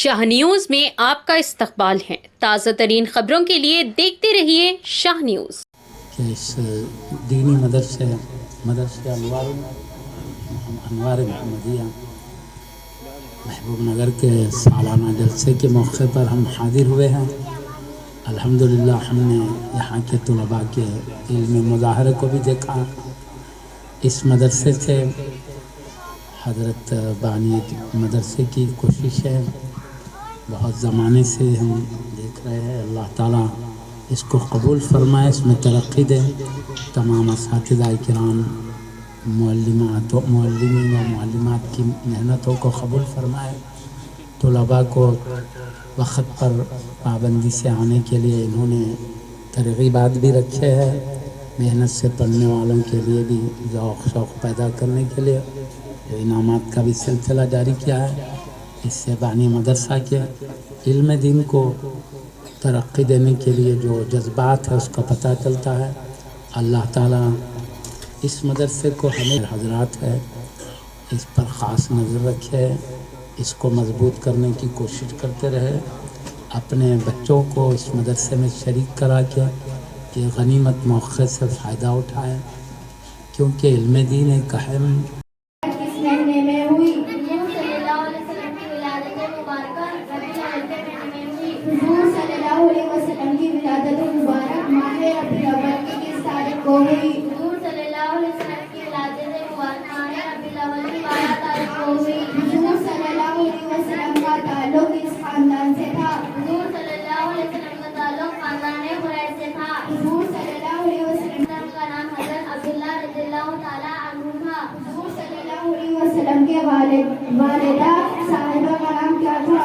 شاہ news میں آپ کا استقبال ہے۔ تازہ ترین خبروں کے لیے دیکھتے رہیے شاہ نیوز۔ اس دینی مدرسے انوار محمدیہ محبوب نگر کے سالانہ جلسے کے موقع پر ہم حاضر ہوئے ہیں۔ الحمدللہ ہم نے یہاں کے طلباء کے علمی مظاہرے کو بھی دیکھا۔ اس مدرسے سے حضرت بانی مدرسے کی کوشش ہے، بہت زمانے سے ہم دیکھ رہے ہیں۔ اللہ تعالیٰ اس کو قبول فرمائے، اس میں ترقی دے، تمام اساتذہ کرام، معلمات و معلمین و معلمات کی محنتوں کو قبول فرمائے، طلباء کو وقت پر پابندی سے آنے کے لیے انہوں نے ترغیبات بھی رکھے ہیں، محنت سے پڑھنے والوں کے لیے بھی ذوق شوق پیدا کرنے کے لیے انعامات کا بھی سلسلہ جاری کیا ہے۔ اس سے بانی مدرسہ کے علم دین کو ترقی دینے کے لیے جو جذبات ہے اس کا پتہ چلتا ہے۔ اللہ تعالیٰ اس مدرسے کو ہمیں حضرات ہے اس پر خاص نظر رکھے، اس کو مضبوط کرنے کی کوشش کرتے رہے، اپنے بچوں کو اس مدرسے میں شریک کرا کے یہ غنیمت موقع سے فائدہ اٹھائیں، کیونکہ علم دین ایک اہم کے والدہ صاحبہ کا نام کیا تھا؟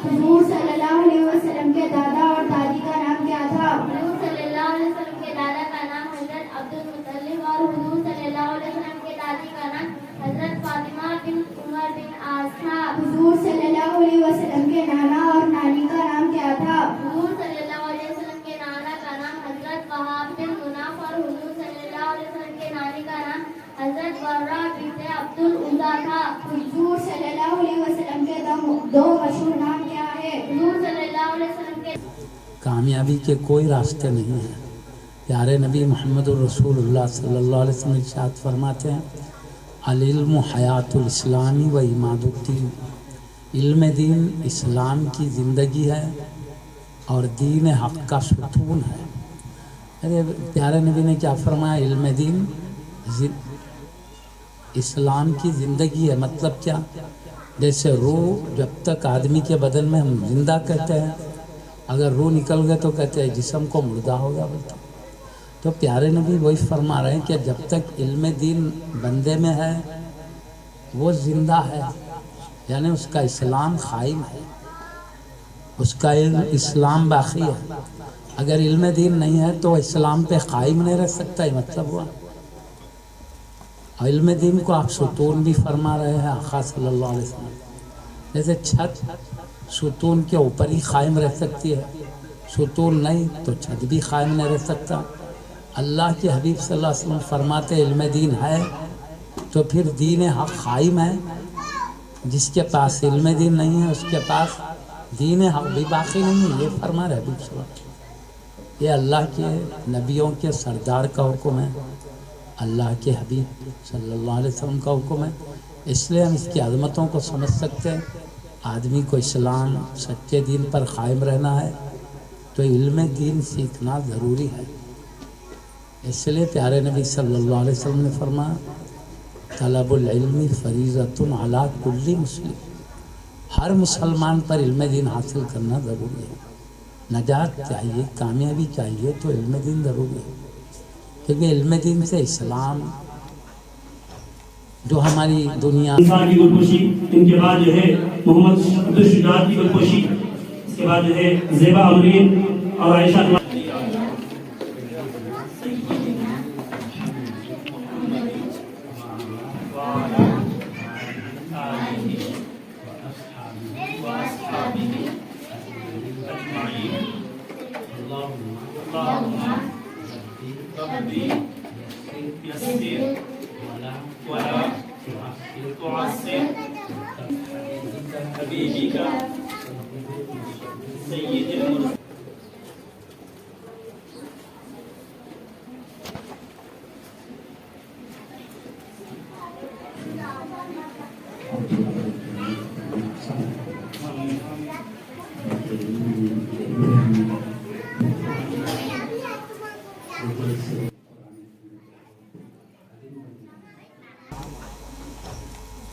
حضور صلی اللہ علیہ وسلم کے دادا اور دادی کا نام کیا تھا؟ حضور صلی اللہ علیہ وسلم کے دادا کا نام حضرت عبد المطلب اور حضور صلی اللہ علیہ وسلم کے دادی کا نام حضرت فاطمہ بنت عمر بن عاص تھا۔ حضور صلی اللہ علیہ وسلم کے نانا اور نانی کا نام کیا تھا؟ حضور صلی اللہ علیہ وسلم کے نانا کا نام حضرت وہاب بن مناف اور حضور صلی اللہ علیہ وسلم کے نانی کا نام حضرت برہ بنت عبد العزا تھا۔ حضور صلی اللہ علیہ وسلم کے دو مشہور نام کیا ہے؟ حضور صلی اللہ علیہ وسلم کے کامیابی کے کوئی راستے نہیں ہیں۔ پیارے نبی محمد الرسول اللہ صلی اللہ علیہ وسلم ارشاد فرماتے ہیں، العلم حیات الاسلامی و عماد الدین، علم دین اسلام کی زندگی ہے اور دین حق کا ستون ہے۔ ارے پیارے نبی نے کیا فرمایا؟ علم دین اسلام کی زندگی ہے، مطلب کیا؟ جیسے روح جب تک آدمی کے بدن میں ہم زندہ کہتے ہیں، اگر روح نکل گئے تو کہتے ہیں جسم کو مردہ ہوگا بولتا۔ تو پیارے نبی وہی فرما رہے ہیں کہ جب تک علم دین بندے میں ہے وہ زندہ ہے، یعنی اس کا اسلام قائم ہے، اس کا اسلام باقی ہے۔ اگر علم دین نہیں ہے تو اسلام پہ قائم نہیں رہ سکتا، یہ مطلب ہوا۔ علم دین کو آپ ستون بھی فرما رہے ہیں آقا صلی اللہ علیہ وسلم، جیسے چھت ستون کے اوپر ہی قائم رہ سکتی ہے، ستون نہیں تو چھت بھی قائم نہیں رہ سکتا۔ اللہ کے حبیب صلی اللہ علیہ وسلم فرماتے علم دین ہے تو پھر دین حق قائم ہے۔ جس کے پاس علم دین نہیں ہے اس کے پاس دین حق بھی باقی نہیں ہے، یہ فرما رہے حبیب صلی اللہ علیہ وسلم۔ یہ اللہ کے نبیوں کے سردار کا حکم ہے، اللہ کے حبیب صلی اللہ علیہ وسلم کا حکم ہے، اس لیے ہم اس کی عظمتوں کو سمجھ سکتے ہیں۔ آدمی کو اسلام سچے دین پر قائم رہنا ہے تو علم دین سیکھنا ضروری ہے۔ اس لیے پیارے نبی صلی اللہ علیہ وسلم نے فرمایا، طلب العلم فریضۃ علی کل مسلم، ہر مسلمان پر علم دین حاصل کرنا ضروری ہے۔ نجات چاہیے، کامیابی چاہیے تو علم دین ضروری ہے، کیونکہ علم دین سے اسلام جو ہماری دنیا انسان کی گلپوشی، ان کے بعد جو ہے محمد عبدالشجاعت کی گلپوشی، اس کے بعد جو ہے زیبا امرین اور عائشہ اللهم ربي يسر ولا تعصر حبيبك سيد المرسلين.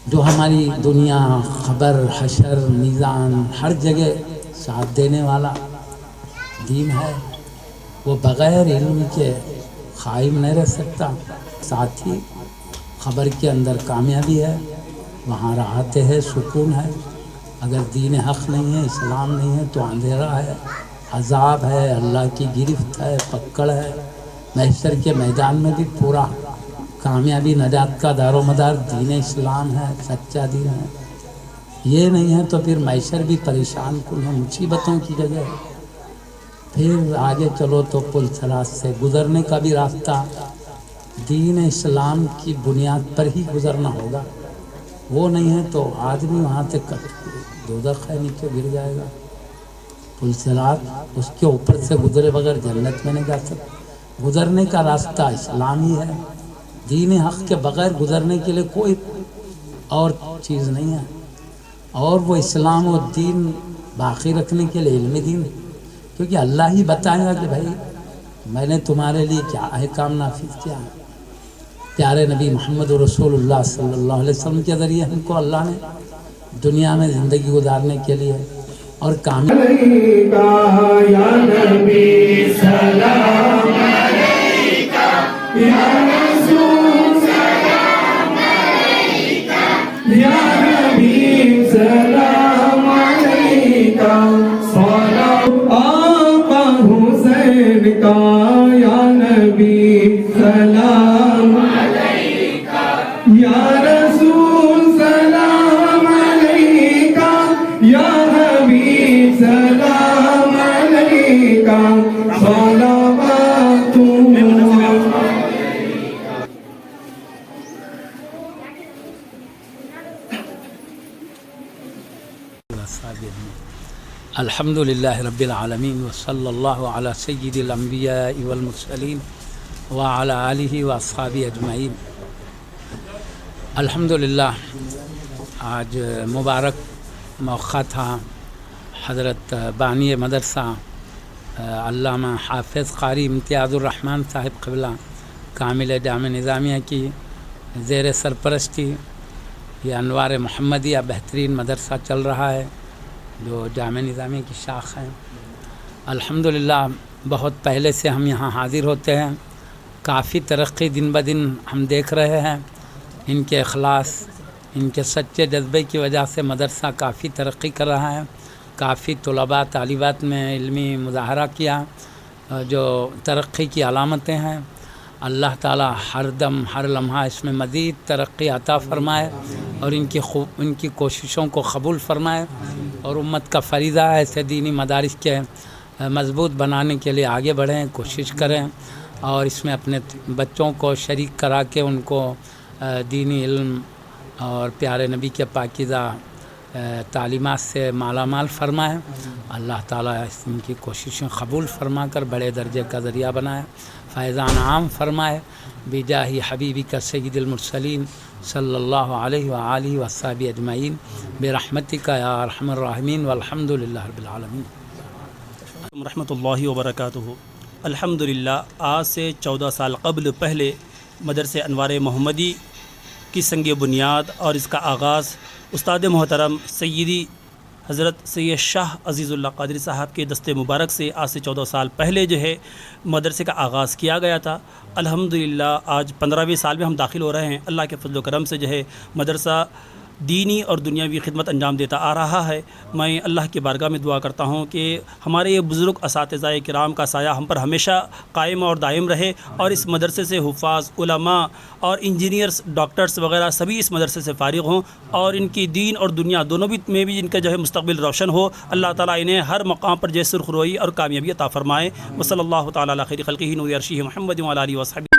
جو ہماری دنیا خبر حشر میزان ہر جگہ ساتھ دینے والا دین ہے، وہ بغیر علم کے قائم نہیں رہ سکتا. ساتھ ہی خبر کے اندر کامیابی ہے، وہاں راحت ہے، سکون ہے. اگر دین حق نہیں ہے، اسلام نہیں ہے تو اندھیرا ہے، عذاب ہے، اللہ کی گرفت ہے، پکڑ ہے. محشر کے میدان میں بھی پورا کامیابی نجات کا دار و مدار دین اسلام ہے، سچا دین ہے. یہ نہیں ہے تو پھر محشر بھی پریشان کن ہے، مصیبتوں کی جگہ ہے. پھر آگے چلو تو پل صراط سے گزرنے کا بھی راستہ دین اسلام کی بنیاد پر ہی گزرنا ہوگا. وہ نہیں ہے تو آدمی وہاں سے دوزخ ہے، نیچے گر جائے گا. پل صراط اس کے اوپر سے گزرے بغیر جنت میں نہیں جا سکتا. گزرنے کا راستہ اسلام ہی ہے. دین حق کے بغیر گزرنے کے لیے کوئی اور چیز نہیں ہے. اور وہ اسلام و دین باقی رکھنے کے لیے علم دین، کیونکہ اللہ ہی بتائے گا کہ بھائی میں نے تمہارے لیے کیا احکام نافذ کیا ہے. پیارے نبی محمد رسول اللہ صلی اللہ علیہ وسلم کے ذریعے ہم کو اللہ نے دنیا میں زندگی گزارنے کے لیے اور الحمد للہ رب العالمین وصلی اللہ علی سید الانبیاء والمرسلین وعلی آلہ واصحابہ اجمعین. الحمدللہ آج مبارک موقع تھا. حضرت بانی مدرسہ علامہ حافظ قاری امتیاز الرحمن صاحب قبلہ کامل جامع نظامیہ کی زیر سرپرستی یہ انوار محمدیہ بہترین مدرسہ چل رہا ہے جو جامع نظامیہ کی شاخ ہیں. الحمدللہ بہت پہلے سے ہم یہاں حاضر ہوتے ہیں. کافی ترقی دن بدن ہم دیکھ رہے ہیں. ان کے اخلاص، ان کے سچے جذبے کی وجہ سے مدرسہ کافی ترقی کر رہا ہے. کافی طلباء طالبات میں علمی مظاہرہ کیا جو ترقی کی علامتیں ہیں. اللہ تعالی ہر دم ہر لمحہ اس میں مزید ترقی عطا فرمائے اور ان کی کوششوں کو قبول فرمائے اور امت کا فریضہ ہے ایسے دینی مدارس کے مضبوط بنانے کے لیے آگے بڑھیں، کوشش کریں اور اس میں اپنے بچوں کو شریک کرا کے ان کو دینی علم اور پیارے نبی کے پاکیزہ تعلیمات سے مالا مال فرمائے. اللہ تعالیٰ ان کی کوششیں قبول فرما کر بڑے درجے کا ذریعہ بنائے، فیضان عام فرمائے بجاہ حبیبی کا سید المرسلین صلی اللہ علیہ وآلہ وصحبہ اجمعین برحمتک یا ارحم الراحمین والحمد للہ رب العالمین. رحمۃ اللہ وبرکاتہ. الحمدللہ آج سے 14 سال قبل پہلے مدرسہ انوار محمدی کی سنگ بنیاد اور اس کا آغاز استاد محترم سیدی حضرت سید شاہ عزیز اللہ قادری صاحب کے دست مبارک سے آج سے 14 سال پہلے جو ہے مدرسے کا آغاز کیا گیا تھا. الحمدللہ آج 15ویں سال میں ہم داخل ہو رہے ہیں. اللہ کے فضل و کرم سے جو ہے مدرسہ دینی اور دنیاوی خدمت انجام دیتا آ رہا ہے. میں اللہ کی بارگاہ میں دعا کرتا ہوں کہ ہمارے یہ بزرگ اساتذہ کرام کا سایہ ہم پر ہمیشہ قائم اور دائم رہے اور اس مدرسے سے حفاظ، علماء اور انجینئرز، ڈاکٹرز وغیرہ سبھی اس مدرسے سے فارغ ہوں اور ان کی دین اور دنیا دونوں میں بھی ان کا جو ہے مستقبل روشن ہو. اللہ تعالیٰ انہیں ہر مقام پر جو سرخروئی اور کامیابی عطا فرمائے. وصلی اللہ تعالیٰ علی خیر خلقہ نور عرشہ محمد وعلی آلہ وصحبہ